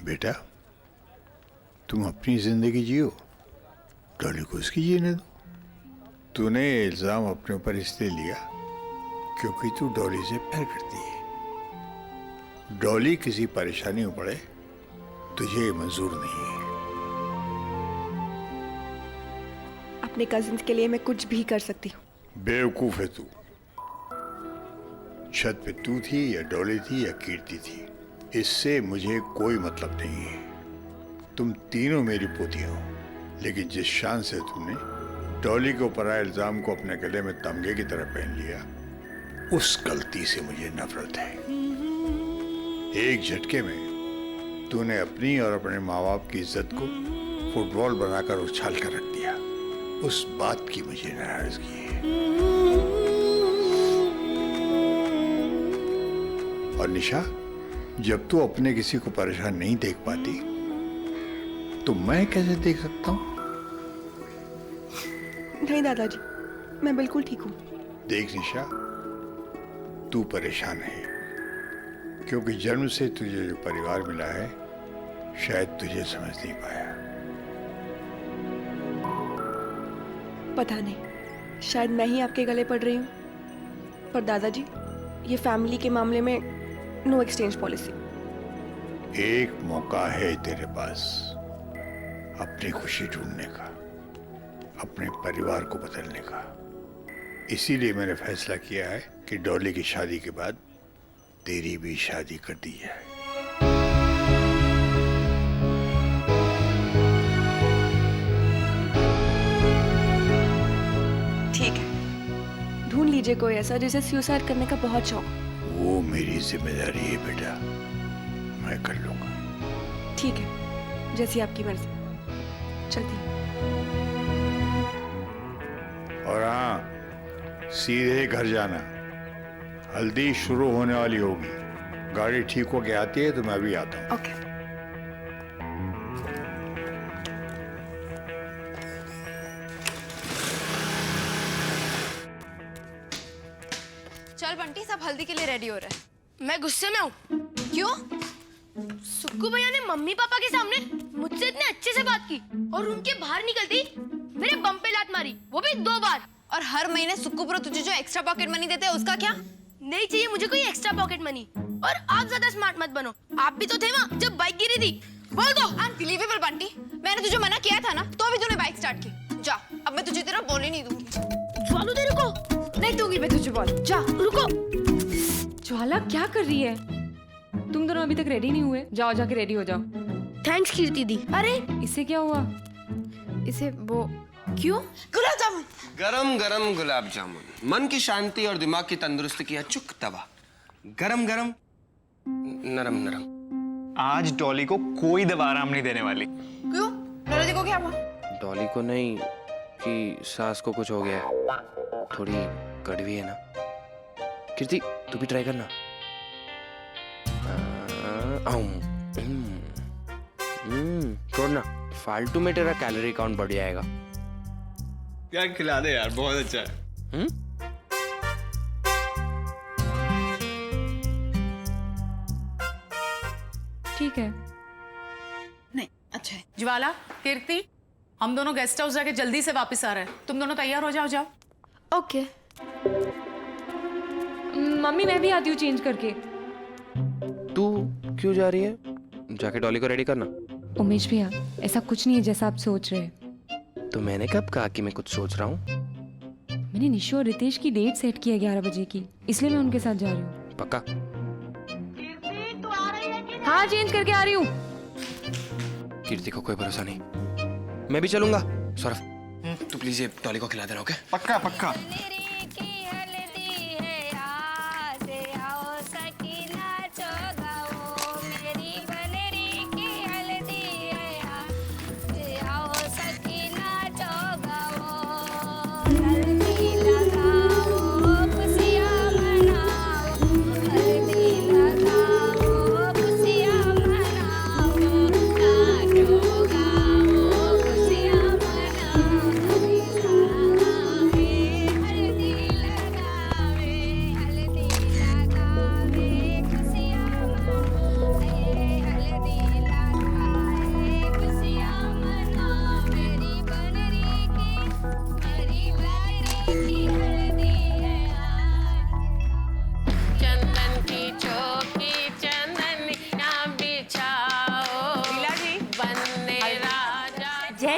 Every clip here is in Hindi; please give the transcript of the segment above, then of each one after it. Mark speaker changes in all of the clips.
Speaker 1: बेटा, तुम अपनी जिंदगी जियो, डॉली को उसकी जीने दो। तूने ये इल्जाम अपने ऊपर इसलिए लिया क्योंकि तू डॉली से प्यार करती है। डॉली किसी परेशानी में पड़े तुझे मंजूर नहीं है।
Speaker 2: अपने कजिन्स के लिए मैं कुछ भी कर सकती हूँ।
Speaker 1: बेवकूफ है तू। छत पे तू थी या डॉली थी या कीर्ति थी, इससे मुझे कोई मतलब नहीं है। तुम तीनों मेरी पोतियां हो, लेकिन जिस शान से तुमने डॉली के ऊपर आए इल्जाम को अपने गले में तमगे की तरह पहन लिया, उस गलती से मुझे नफरत है। एक झटके में तूने अपनी और अपने माँ बाप की इज्जत को फुटबॉल बनाकर उछाल कर रख दिया। उस बात की मुझे नाराजगी है। और निशा, जब तू अपने किसी को परेशान नहीं देख पाती तो मैं कैसे देख सकता हूं?
Speaker 2: नहीं दादाजी, मैं बिल्कुल ठीक हूँ।
Speaker 1: देख निशा, तू परेशान है क्योंकि जन्म से तुझे जो परिवार मिला है शायद तुझे समझ नहीं पाया।
Speaker 2: पता नहीं, शायद मैं ही आपके गले पड़ रही हूँ। पर दादाजी, ये फैमिली के मामले में नो एक्सचेंज पॉलिसी।
Speaker 1: एक मौका है तेरे पास अपनी खुशी ढूंढने का, अपने परिवार को बदलने का। इसीलिए मैंने फैसला किया है कि डॉली की शादी के बाद तेरी भी शादी कर दी जाए।
Speaker 2: ठीक है, ढूंढ लीजिए कोई ऐसा जिसे सुसाइड करने का बहुत शौक।
Speaker 1: वो मेरी जिम्मेदारी है बेटा, मैं कर लूंगा।
Speaker 2: ठीक है, जैसी आपकी मर्जी। चलती हूँ।
Speaker 1: और हाँ, सीधे घर जाना। हल्दी शुरू होने वाली होगी। गाड़ी ठीक होके आती है तो मैं अभी आता हूँ।
Speaker 2: ओके।
Speaker 3: चल बंटी, सब हल्दी के लिए रेडी हो रहा है।
Speaker 4: मैं गुस्से में हूँ।
Speaker 3: क्यों?
Speaker 4: सुक्कू भैया ने मम्मी पापा के सामने मुझसे इतने अच्छे से बात की और उनके बाहर निकलती मेरे बम पे लात मारी, वो भी 2 बार।
Speaker 3: और हर महीने सुक्कू ब्रो तुझे जो एक्स्ट्रा पॉकेट मनी देते हैं उसका क्या?
Speaker 4: नहीं चाहिए मुझे कोई एक्स्ट्रा पॉकेट मनी। और आप ज्यादा स्मार्ट मत बनो, आप भी तो थे वहाँ जब बाइक गिरी थी। बोल दो।
Speaker 3: अनबिलीवेबल बंटी, मैंने तुझे मना किया था ना, तो भी तूने बाइक स्टार्ट की। जा, अब मैं तुझे तेरा बोल ही नहीं दूंगी।
Speaker 4: ज्वालू दे, रुको।
Speaker 3: नहीं दूंगी मैं तुझे बोल। जा,
Speaker 4: रुको।
Speaker 5: ज्वाला क्या कर रही है? तुम दोनों अभी तक रेडी नहीं हुए? जाओ, जाके रेडी हो जाओ।
Speaker 4: थैंक्स कीर्ति दी।
Speaker 5: अरे इससे क्या हुआ?
Speaker 3: इसे वो क्यों?
Speaker 4: गुलाब जामुन।
Speaker 6: गरम गरम गुलाब जामुन, मन की शांति और दिमाग की तंदुरुस्ती की अचूक दवा। गरम गरम, नरम नरम।
Speaker 7: आज डॉली को कोई दवा आराम नहीं देने वाली।
Speaker 3: क्यों? डॉली को क्या हुआ?
Speaker 6: डॉली को नहीं कि सास को कुछ हो गया है, थोड़ी कड़वी है ना। कीर्ति, तू भी ट्राई करना। छोड़ना, फालतू में तेरा कैलोरी काउंट बढ़ जाएगा।
Speaker 7: यार खिला दे यार, बहुत अच्छा है।
Speaker 5: ठीक है।
Speaker 3: नहीं, अच्छा है।
Speaker 8: ज्वाला, कीर्ति, हम दोनों गेस्ट हाउस जाके जल्दी से वापस आ रहे हैं। तुम दोनों तैयार हो जाओ। जाओ।
Speaker 2: ओके।
Speaker 5: मम्मी मैं भी आती हूँ चेंज करके।
Speaker 6: तू क्यों जा रही है? जाके डॉली को रेडी करना।
Speaker 5: उमेश भैया, ऐसा कुछ नहीं है जैसा आप सोच रहे हैं।
Speaker 6: तो मैंने कब कहा कि मैं कुछ सोच रहा हूँ?
Speaker 5: मैंने निशु और रितेश की डेट सेट की है 11 बजे की, इसलिए मैं उनके साथ जा रही हूँ।
Speaker 6: पक्का?
Speaker 5: हाँ, चेंज करके आ रही हूँ।
Speaker 6: कीर्ति को कोई भरोसा नहीं। मैं भी चलूंगा। सौरभ, तू प्लीज ये डॉली को खिला देना, ओके?
Speaker 7: पक्का पक्का।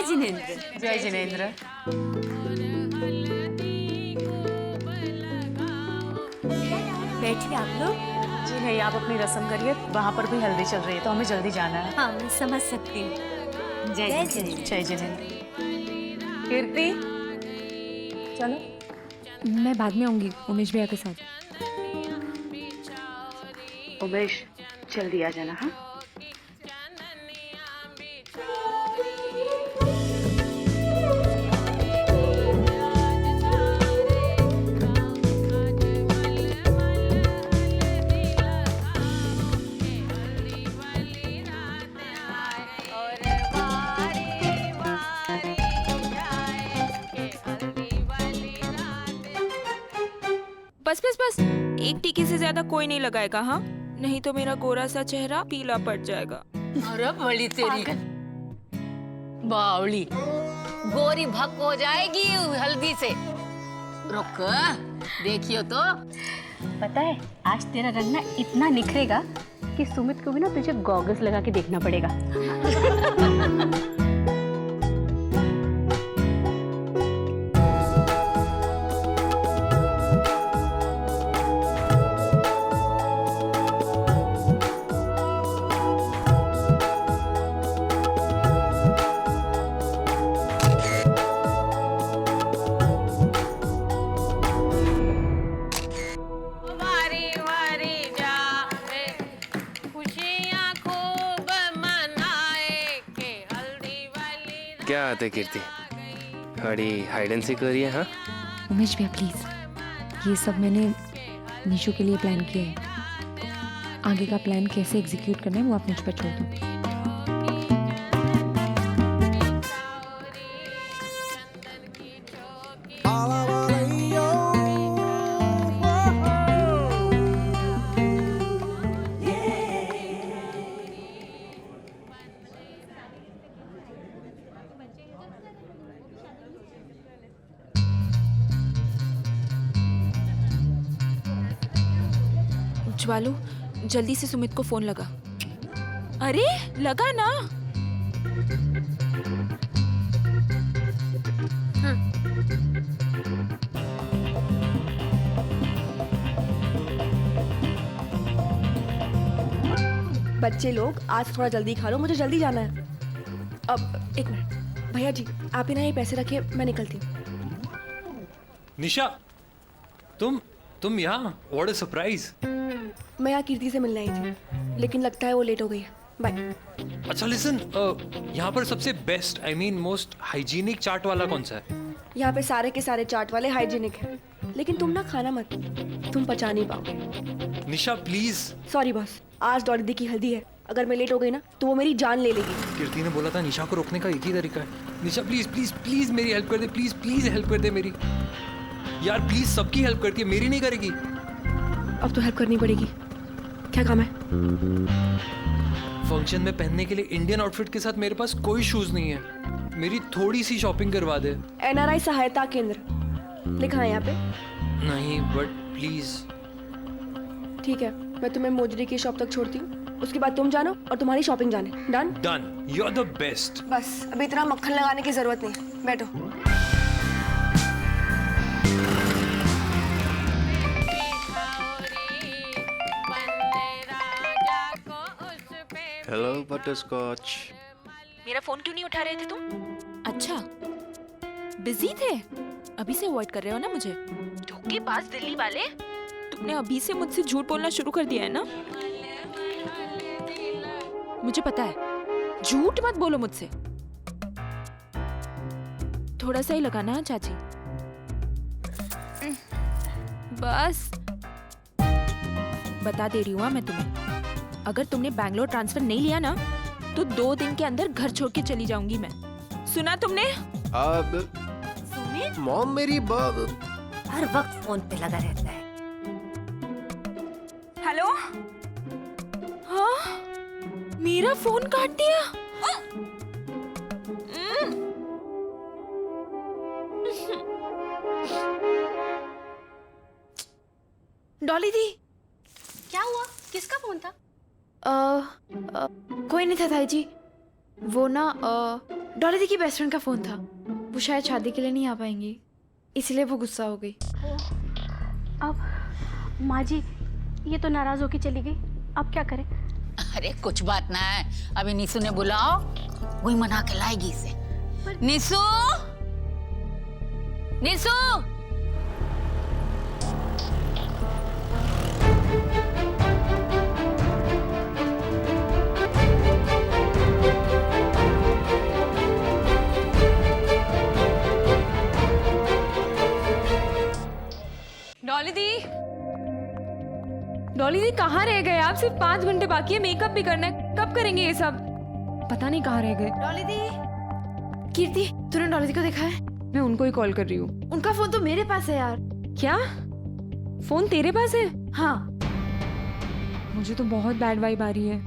Speaker 9: जिनेंद्र।
Speaker 8: जय जिनेंद्र।
Speaker 9: बैठिए आप लोग।
Speaker 8: जी नहीं, आप अपनी रस्म करिए, वहाँ पर भी हल्दी चल रही है तो हमें जल्दी जाना है।
Speaker 9: हाँ मैं समझ सकती हूँ। जय जिनेंद्र।
Speaker 8: जय जिनेंद्र। कीर्ति चलो।
Speaker 5: मैं बाद में आऊंगी उमेश भैया के साथ।
Speaker 8: उमेश जल्दी आ जाना। हाँ
Speaker 10: बस बस बस, एक टीके से ज्यादा कोई नहीं लगाएगा, हाँ? नहीं तो मेरा गोरा सा चेहरा पीला पड़ जाएगा।
Speaker 9: अरे बड़ी तेरी बावली, गोरी भक हो जाएगी हल्दी से। रुक, देखियो तो। पता है आज तेरा रंग ना इतना निखरेगा कि सुमित को भी ना तुझे गॉगल्स लगा के देखना पड़ेगा।
Speaker 6: क्या आते कीर्ति, खड़ी हाइड एंड सीक कर रही है? हाँ
Speaker 5: उमेश भैया प्लीज, ये सब मैंने निशु के लिए प्लान किया है। आगे का प्लान कैसे एग्जीक्यूट करना है वो आप मुझ पर छोड़ दो।
Speaker 10: ज्वालू, जल्दी से सुमित को फोन लगा। अरे लगा ना।
Speaker 2: बच्चे लोग आज थोड़ा जल्दी खा लो, मुझे जल्दी जाना है। अब एक मिनट भैया जी, आप ही ना ये पैसे रखिए, मैं निकलती हूँ।
Speaker 7: निशा, तुम यहाँ? What a surprise.
Speaker 2: मैं यहाँ कीर्ति से मिलने आई थी, लेकिन लगता है वो लेट हो गई है। बाय।
Speaker 7: अच्छा लिसन, यहाँ पर सबसे बेस्ट मोस्ट हाइजीनिक चाट वाला कौन सा है?
Speaker 2: यहाँ पे सारे के सारे चाट वाले हाइजीनिक हैं, लेकिन तुम ना खाना मत, तुम पचा नहीं पाओगे।
Speaker 7: निशा प्लीज।
Speaker 2: सॉरी बॉस, आज डॉली दी की हल्दी है, अगर मैं लेट हो गई ना तो वो मेरी जान ले लेगी।
Speaker 7: कीर्ति ने बोला था निशा को रोकने का एक ही तरीका है। निशा प्लीज प्लीज प्लीज मेरी हेल्प कर दे, प्लीज प्लीज हेल्प कर दे मेरी। यार प्लीज, सबकी हेल्प करती है, मेरी नहीं करेगी।
Speaker 2: अब तो हेल्प करनी पड़ेगी। क्या काम है?
Speaker 7: फंक्शन में पहनने के लिए इंडियन आउटफिट के साथ मेरे पास कोई शूज नहीं है, मेरी थोड़ी सी शॉपिंग करवा दे।
Speaker 2: NRI सहायता केंद्र लिखा है यहाँ पे।
Speaker 7: नहीं बट प्लीज।
Speaker 2: ठीक है, मैं तुम्हें मोजरी की शॉप तक छोड़ती हूँ, उसके बाद तुम जानो और तुम्हारी शॉपिंग जाने। Done?
Speaker 7: Done, you are the best.
Speaker 2: बस अभी इतना मक्खन लगाने की जरूरत नहीं, बैठो।
Speaker 6: Hello butterscotch.
Speaker 10: मेरा फोन क्यों नहीं उठा रहे थे तुम? अच्छा, बिजी थे? अभी से अवॉइड कर रहे हो ना मुझे? धोखेबाज दिल्ली वाले, तुमने अभी से मुझसे झूठ बोलना शुरू कर दिया है ना? मुझे पता है, झूठ मत बोलो मुझसे। थोड़ा सा ही लगाना है चाची। बस बता दे रही हूँ मैं तुम्हें, अगर तुमने बैंगलोर ट्रांसफर नहीं लिया ना तो 2 दिन के अंदर घर छोड़ के चली जाऊंगी मैं। सुना तुमने?
Speaker 9: सुमित
Speaker 6: मॉम मेरी
Speaker 9: हर वक्त फोन पे लगा रहता है।
Speaker 10: हेलो? हाँ, मेरा फोन काट दिया। डॉली दी,
Speaker 4: क्या हुआ? किसका फोन था?
Speaker 2: कोई नहीं था ताई जी,
Speaker 11: वो ना डॉली दी की बेस्ट फ्रेंड का फ़ोन था। वो शायद शादी के लिए नहीं आ पाएंगी, इसलिए वो गुस्सा हो गई।
Speaker 9: अब माँ जी ये तो नाराज होके चली गई, अब क्या करें?
Speaker 12: अरे कुछ बात ना है, अभी निशु ने बुलाओ, वही मना के लाएगी इसे। निशु, निशु,
Speaker 10: डॉली दी, डॉली दी कहाँ रह गए आप? सिर्फ 5 घंटे बाकी है, मेकअप भी करना है, कब करेंगे ये सब? पता नहीं कहाँ रह गए।
Speaker 11: डॉली दी, कीर्ति तूने डॉली दी को देखा है?
Speaker 10: मैं उनको ही कॉल कर रही हूँ।
Speaker 11: उनका फोन तो मेरे पास है यार।
Speaker 10: क्या फोन तेरे पास है?
Speaker 11: हाँ।
Speaker 10: मुझे तो बहुत बैड वाइब आ रही है।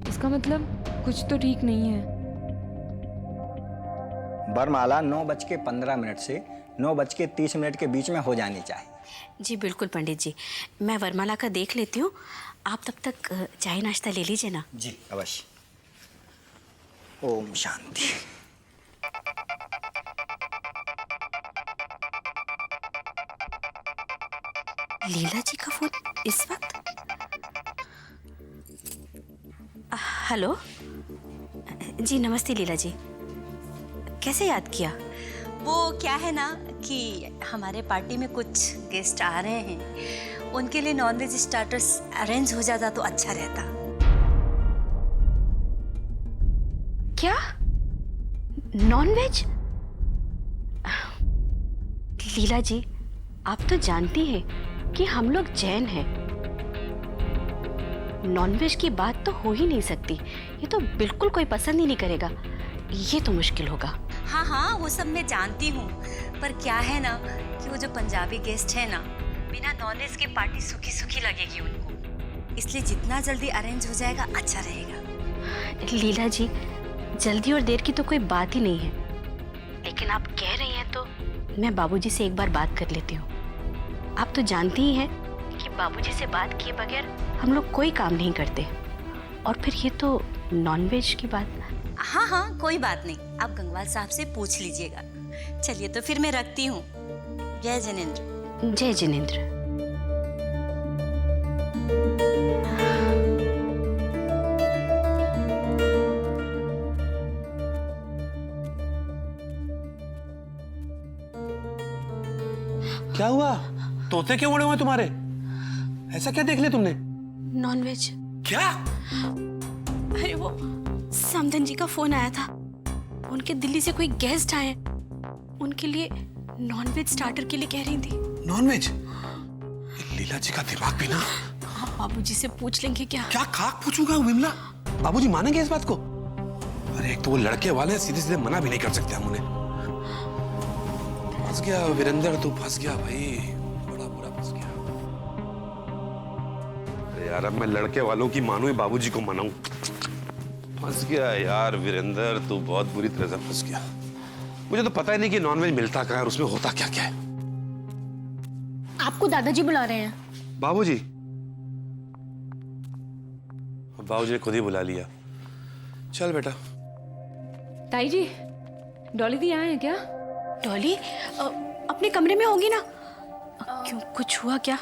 Speaker 10: इसका मतलब कुछ तो ठीक नहीं है।
Speaker 13: वरमाला 9:15 से 9:30 के बीच में हो जानी चाहिए।
Speaker 9: जी बिल्कुल पंडित जी, मैं वरमाला का देख लेती हूँ, आप तब तक चाय नाश्ता ले लीजिए ना।
Speaker 13: जी अवश्य। ओम शांति।
Speaker 9: लीला जी का फोन इस वक्त? हेलो जी, नमस्ते लीला जी, कैसे याद किया?
Speaker 14: वो क्या है ना कि हमारे पार्टी में कुछ गेस्ट आ रहे हैं, उनके लिए नॉनवेज स्टार्टर्स अरेंज हो जाता तो अच्छा रहता।
Speaker 9: क्या नॉनवेज? लीला जी आप तो जानती हैं कि हम लोग जैन हैं, नॉनवेज की बात तो हो ही नहीं सकती। ये तो बिल्कुल कोई पसंद ही नहीं करेगा, ये तो मुश्किल होगा।
Speaker 14: हाँ हाँ वो सब मैं जानती हूँ, पर क्या है ना कि वो जो पंजाबी गेस्ट है ना, बिना नॉनवेज के पार्टी सूखी सूखी लगेगी उनको, इसलिए जितना जल्दी अरेंज हो जाएगा अच्छा रहेगा।
Speaker 9: लीला जी जल्दी और देर की तो कोई बात ही नहीं है, लेकिन आप कह रही हैं तो मैं बाबूजी से एक बार बात कर लेती हूँ। आप तो जानती ही हैं कि बाबूजी से बात किए बगैर हम लोग कोई काम नहीं करते, और फिर ये तो नॉनवेज की बात।
Speaker 14: हाँ हाँ कोई बात नहीं, आप गंगवाल साहब से पूछ लीजिएगा। चलिए तो फिर मैं रखती हूँ। जय जिनेंद्र।
Speaker 9: जय जिनेंद्र।
Speaker 15: क्या हुआ? तोते क्यों उड़े हुए तुम्हारे? ऐसा क्या देख लिया तुमने?
Speaker 9: नॉनवेज।
Speaker 15: क्या?
Speaker 9: अरे वो समधन जी का फोन आया था, उनके दिल्ली से कोई गेस्ट आए, उनके लिए नॉनवेज स्टार्टर के लिए कह रही थी।
Speaker 15: नॉनवेज? लीला जी का दिमाग भी ना।
Speaker 9: आप बाबूजी से पूछ लेंगे क्या?
Speaker 15: क्या खाक पूछूंगा विमला? बाबूजी मानेंगे इस बात को? अरे एक तो वो लड़के वाले हैं, सीधे सीधे मना भी नहीं कर सकते हम उन्हें। फंस गया वीरेंद्र, तू फंस गया भाई, बड़ा बुरा फंस गया। अरे यार अब मैं लड़के वालों की मानूं या बाबूजी को मनाऊं? फंस गया यार वीरेंद्र, तू बहुत बुरी तरह से फंस गया। मुझे तो पता ही नहीं कि नॉनवेज मिलता कहाँ है और उसमें होता क्या क्या है।
Speaker 4: आपको दादाजी बुला रहे हैं।
Speaker 15: बाबूजी? बाबूजी ने खुद ही बुला लिया। चल बेटा।
Speaker 10: ताई जी, डॉली दी आए हैं क्या?
Speaker 9: डॉली अपने कमरे में होगी ना? क्यों, कुछ हुआ क्या?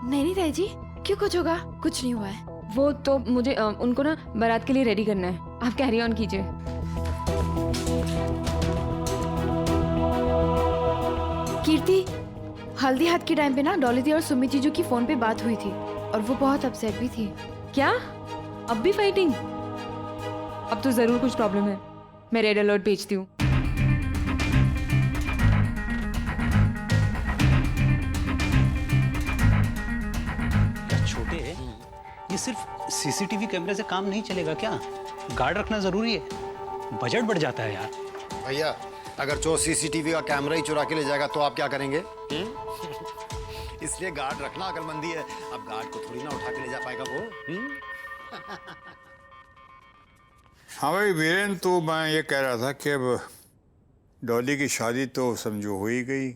Speaker 11: नहीं नहीं ताई जी, क्यों कुछ होगा? कुछ नहीं हुआ है।
Speaker 10: वो तो मुझे उनको ना बारात के लिए रेडी करना है, आप कैरी ऑन कीजिए।
Speaker 11: कीर्ति, हल्दी हाथ के टाइम पे ना डॉली दी और सुमित जीजू की फोन पे बात हुई थी और वो बहुत अपसेट भी थी।
Speaker 10: क्या अब भी फाइटिंग? अब तो जरूर कुछ प्रॉब्लम है, मैं रेड अलर्ट भेजती हूँ।
Speaker 16: छोटे, ये सिर्फ सीसीटीवी कैमरे से काम नहीं चलेगा क्या? गार्ड रखना जरूरी है, बजट बढ़ जाता है यार।
Speaker 17: भैया अगर चोर सीसीटीवी का कैमरा ही चुरा के ले जाएगा तो आप क्या करेंगे? इसलिए गार्ड रखना अकलमंदी है। अब गार्ड को थोड़ी ना उठा के ले जा पाएगा वो।
Speaker 1: हाँ भाई वीरेन, तो मैं ये कह रहा था कि अब डॉली की शादी तो समझो हो ही गई,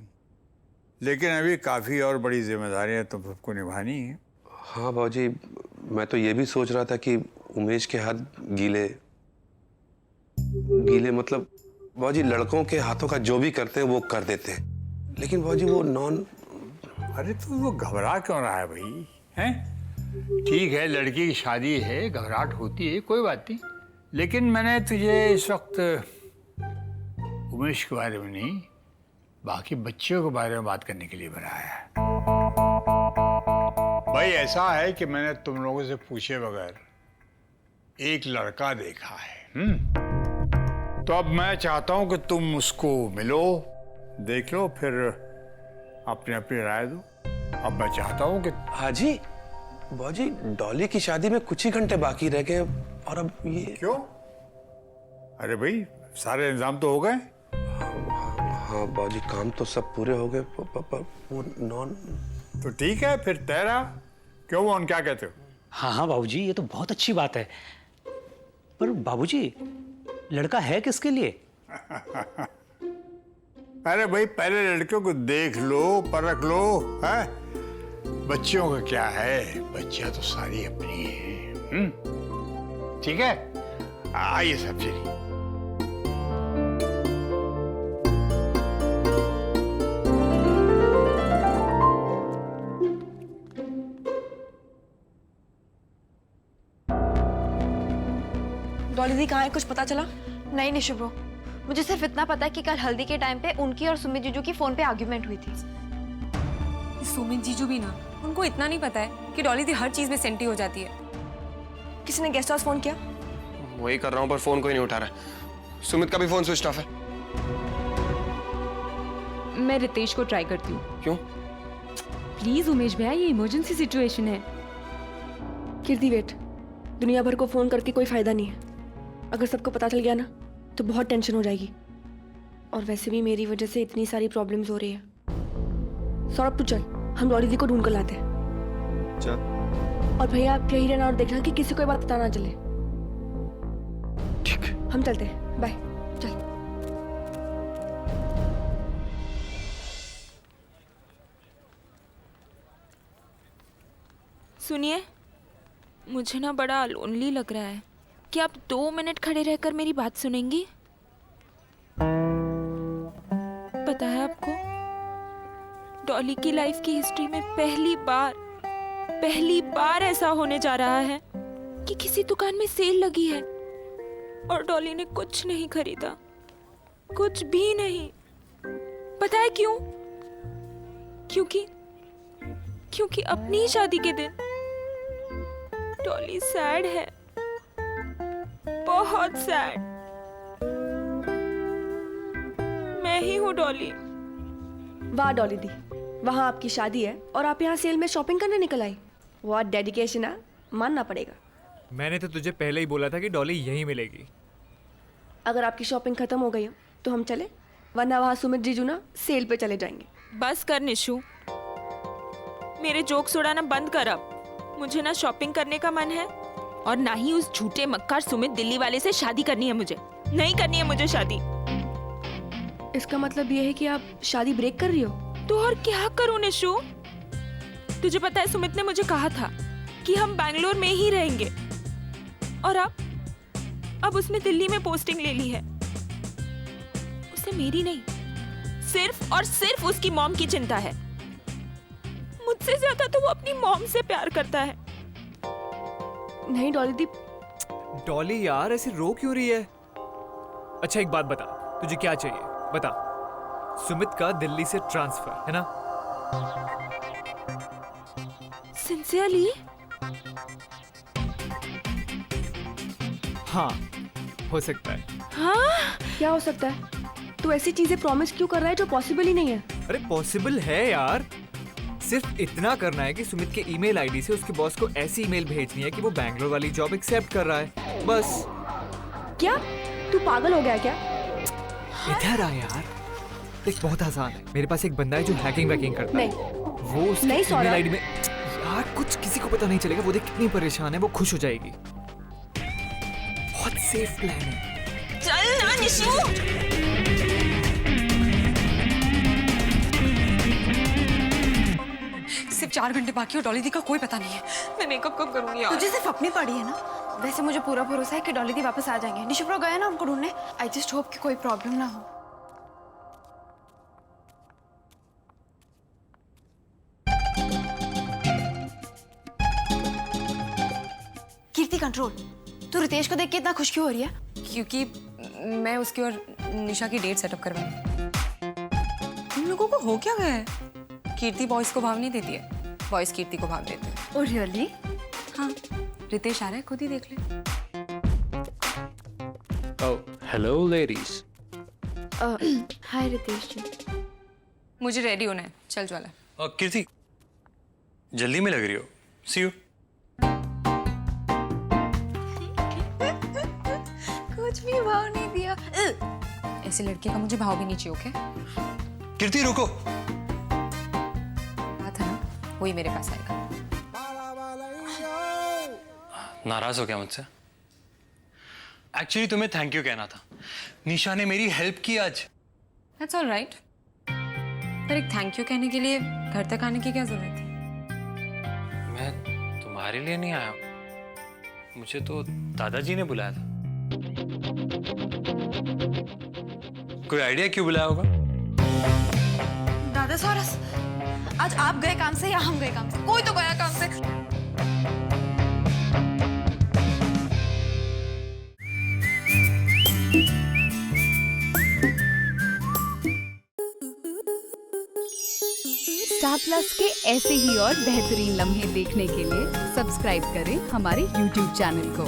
Speaker 1: लेकिन अभी काफ़ी और बड़ी जिम्मेदारियां तुम सबको निभानी है।
Speaker 15: हाँ बाबूजी, मैं तो ये भी सोच रहा था कि उमेश के हाथ गीले गीले मतलब बाबूजी लड़कों के हाथों का जो भी करते हैं वो कर देते हैं, लेकिन बाबूजी वो नॉन।
Speaker 1: अरे तो वो घबरा क्यों रहा है भाई? हैं? ठीक है, लड़की की शादी है, घबराहट होती है, कोई बात नहीं। लेकिन मैंने तुझे इस वक्त उमेश के बारे में नहीं, बाकी बच्चों के बारे में बात करने के लिए बनाया है। भाई ऐसा है कि मैंने तुम लोगों से पूछे बगैर एक लड़का देखा है। तो अब मैं चाहता हूं कि तुम उसको मिलो, देख लो, फिर अपनी अपनी राय दो। अब मैं चाहता हूं कि
Speaker 15: हाजी बाबूजी डॉली की शादी में कुछ ही घंटे बाकी रह गए और अब ये
Speaker 1: क्यों? अरे भाई सारे इंतजाम तो हो गए।
Speaker 15: हाँ बाबूजी काम तो सब पूरे हो गए, वो नॉन।
Speaker 1: तो ठीक है, फिर तेरा क्यों मोहन, क्या कहते हो?
Speaker 16: हाँ हाँ बाबूजी, ये तो बहुत अच्छी बात है। पर बाबूजी लड़का है किसके लिए?
Speaker 1: अरे भाई पहले लड़कियों को देख लो, परख लो, है? बच्चियों का क्या है, बच्चियां तो सारी अपनी हैं। ठीक है, आइए सब चलिए।
Speaker 2: डॉली दी कहाँ है, कुछ पता चला?
Speaker 3: नहीं निशु ब्रो, मुझे सिर्फ इतना पता है कि कल हल्दी के टाइम पे उनकी और सुमित जीजू की फोन पे आर्ग्यूमेंट हुई थी।
Speaker 10: सुमित जीजू भी ना, उनको इतना नहीं पता है कि डॉली दी हर चीज में सेंटी हो जाती है।
Speaker 2: किसी ने गेस्ट हाउस फोन किया?
Speaker 6: वही कर रहा हूँ पर फोन कोई नहीं उठा रहा। सुमित का भी फोन स्विच ऑफ है।
Speaker 5: मैं रितेश को ट्राई करती हूँ।
Speaker 6: क्यों?
Speaker 5: प्लीज उमेश भैया, ये इमरजेंसी सिचुएशन है।
Speaker 2: कीर्ति वेट, दुनिया भर को फोन करके कोई फायदा नहीं है। अगर सबको पता चल गया ना तो बहुत टेंशन हो जाएगी, और वैसे भी मेरी वजह से इतनी सारी प्रॉब्लम्स हो रही है। सौरभ तू चल, हम डॉली दी को ढूंढ कर लाते हैं।
Speaker 6: चल।
Speaker 2: और भैया आप यही रहना और देखना कि किसी को ये बात पता ना चले।
Speaker 6: ठीक है,
Speaker 2: हम चलते हैं, बाय। चल।
Speaker 10: सुनिए, मुझे ना बड़ा लोनली लग रहा है। क्या आप 2 मिनट खड़े रहकर मेरी बात सुनेंगी? पता है आपको, डॉली की लाइफ की हिस्ट्री में पहली बार ऐसा होने जा रहा है कि किसी दुकान में सेल लगी है और डॉली ने कुछ नहीं खरीदा, कुछ भी नहीं। पता है क्यों? क्योंकि अपनी ही शादी के दिन डॉली सैड है, बहुत सैड। मैं ही हूँ डॉली।
Speaker 2: वाह डॉली दी, वहाँ आपकी शादी है और आप यहाँ सेल में शॉपिंग करने निकल आई। बहुत डेडिकेशन है, मानना पड़ेगा।
Speaker 7: मैंने तो तुझे पहले ही बोला था कि डॉली यहीं मिलेगी।
Speaker 2: अगर आपकी शॉपिंग खत्म हो गई हो तो हम चले, वरना वहाँ सुमित जीजू ना सेल पे चले जाएंगे।
Speaker 10: बस कर निशु, मेरे जोक्स उड़ाना बंद कर अब। मुझे ना शॉपिंग करने का मन है और ना ही उस झूठे मक्कार सुमित दिल्ली वाले से शादी करनी है। मुझे नहीं करनी है मुझे शादी।
Speaker 2: इसका मतलब ये है कि आप शादी ब्रेक कर रही हो?
Speaker 10: तो और क्या करूं निशु? तुझे पता है सुमित ने मुझे कहा था कि हम बैंगलोर में ही रहेंगे, और अब उसने दिल्ली में पोस्टिंग ले ली है। उसे मेरी नहीं, सिर्फ और सिर्फ उसकी मॉम की चिंता है। मुझसे ज्यादा तो वो अपनी मॉम से प्यार करता है।
Speaker 2: नहीं डॉली दी।
Speaker 7: डॉली यार ऐसे रो क्यों रही है? अच्छा एक बात बता, तुझे क्या चाहिए बता। सुमित का दिल्ली से ट्रांसफर है ना?
Speaker 10: सिंसियरली?
Speaker 7: हाँ हो सकता है।
Speaker 2: हाँ क्या हो सकता है? तू ऐसी चीजें प्रॉमिस क्यों कर रहा है जो पॉसिबल ही नहीं है?
Speaker 7: अरे पॉसिबल है यार, सिर्फ इतना करना है कि सुमित के ईमेल आईडी से उसके बॉस को ऐसी ईमेल भेजनी है कि वो बैंगलोर वाली जॉब एक्सेप्ट कर रहा है, बस।
Speaker 2: क्या तू पागल हो गया क्या?
Speaker 7: इधर आ यार, देख बहुत आसान है। मेरे पास एक बंदा है जो हैकिंग वैकिंग करता है। वो उसकी ईमेल आईडी में यार कुछ किसी को पता नहीं चलेगा। वो देख कितनी परेशान है, वो खुश हो जाएगी। बहुत सेफ प्लान है।
Speaker 10: चल ना निशु।
Speaker 8: सिर्फ 4 घंटे बाकी और डॉली दी का कोई पता नहीं है।
Speaker 10: मैं मेकअप कब करूंगी यार?
Speaker 8: तुझे सिर्फ अपनी पड़ी है ना?
Speaker 11: वैसे मुझे पूरा भरोसा है कि डॉली दी वापस आ जाएंगे। निशु ब्रो गया ना उनको ढूंढने। आई जस्ट होप कि कोई प्रॉब्लम ना हो। कीर्ति कंट्रोल, तू रितेश को देख के इतना खुश क्यों हो रही है?
Speaker 5: क्योंकि मैं उसकी और निशा की डेट सेटअप करवाई। तुम लोगों को हो क्या गया है? कीर्ति बॉयज को भाव नहीं देती है, बॉयज कीर्ति को भाव देते हैं।
Speaker 11: Oh really?
Speaker 5: हाँ, रितेश आ रहा है, खुद ही देख ले।
Speaker 7: Oh, hello ladies.
Speaker 11: हाय रितेश जी।
Speaker 5: मुझे रेडी होना है, चल ज्वाला।
Speaker 7: कीर्ति, जल्दी में लग रही हो। See you.
Speaker 5: कुछ भी भाव नहीं दिया। ऐसे लड़के का मुझे भाव भी नहीं चाहिए, ओके?
Speaker 7: कीर्ति रुको।
Speaker 5: बात है ना, वही मेरे पास आएगा।
Speaker 7: नाराज हो गया मुझसे? एक्चुअली तुम्हें थैंक यू कहना था। निशा ने मेरी हेल्प की आज।
Speaker 5: That's all right. पर एक थैंक यू कहने के लिए घर तक आने की क्या जरूरत थी?
Speaker 7: मैं तुम्हारे लिए नहीं आया, मुझे तो दादाजी ने बुलाया था। कोई आइडिया क्यों बुलाया होगा?
Speaker 3: दादा सोरस, आज आप गए काम से या हम गए काम से? कोई तो गया काम से।
Speaker 18: स्टार प्लस के ऐसे ही और बेहतरीन लम्हे देखने के लिए सब्सक्राइब करें हमारे YouTube चैनल को।